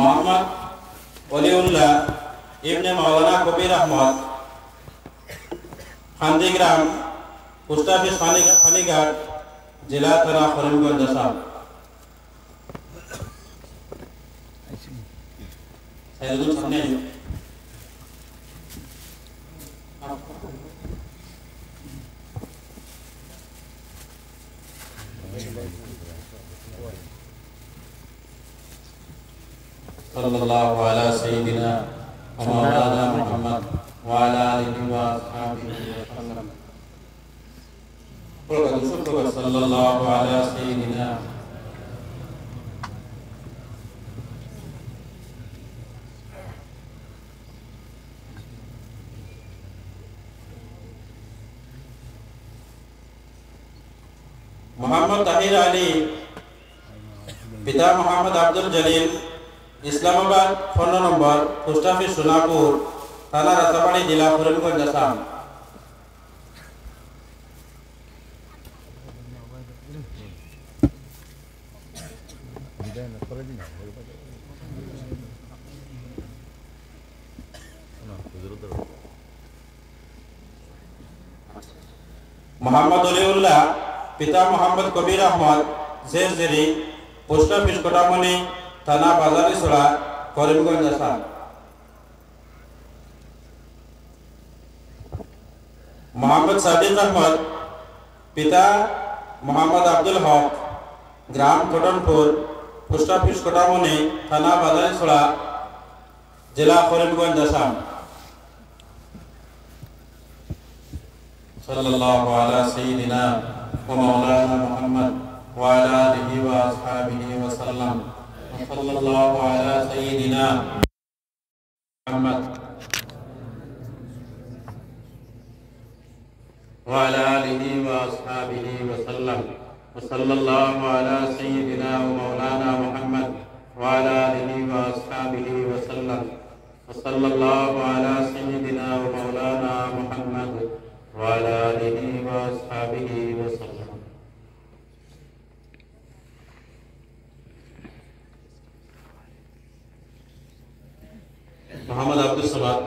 मोहम्मद वलीउल्लाह इब्ने मौलाना Kabir Ahmad खांदीग्राम post office फानीघाट जिला थाना करीमगंज आसाम। सल्लल्लाहु अलैहि सय्यिदिना व मौलाना मुहम्मद व अला आलिहि व अस्हाबिहि वसल्लम। सल्लल्लाहु अलैहि सय्यिदिना मोहम्मद ताहिर अली पिता Mohammad Abdul Jalil Islamabad phone number post office Sonapur थाना राताबाड़ी जिला करीमगंज आसाम। मोहम्मद वलीउल्लाह पिता मोहम्मद कबीर अहमद जेरजेरी पोस्ट ऑफिस कोटामनी थाना बाजारी सोड़ा करीमगंज आसाम। मोहम्मद सादिक अहमद पिता मोहम्मद अब्दुल हक ग्राम कटनपुर पोस्ट ऑफिस कोटामनी थाना बाजारी सोड़ा जिला करीमगंज आसाम। सल्लल्लाहु अलैहि सय्यिदिना व मौलाना मुहम्मद व अला आलिहि व अस्हाबिहि वसल्लम। सल्लल्लाहु अलैहि सय्यिदिना मुहम्मद व अला आलिहि व अस्हाबिहि वसल्लम। सल्लल्लाहु अलैहि सय्यिदिना व मौलाना मुहम्मद व अला आलिहि व अस्हाबिहि वसल्लम। सल्लल्लाहु अलैहि सय्यिदिना व मौलाना मुहम्मद व अला आलिहि व अस्हाबिहि वसल्लम। मोहम्मद अब्दुल समाद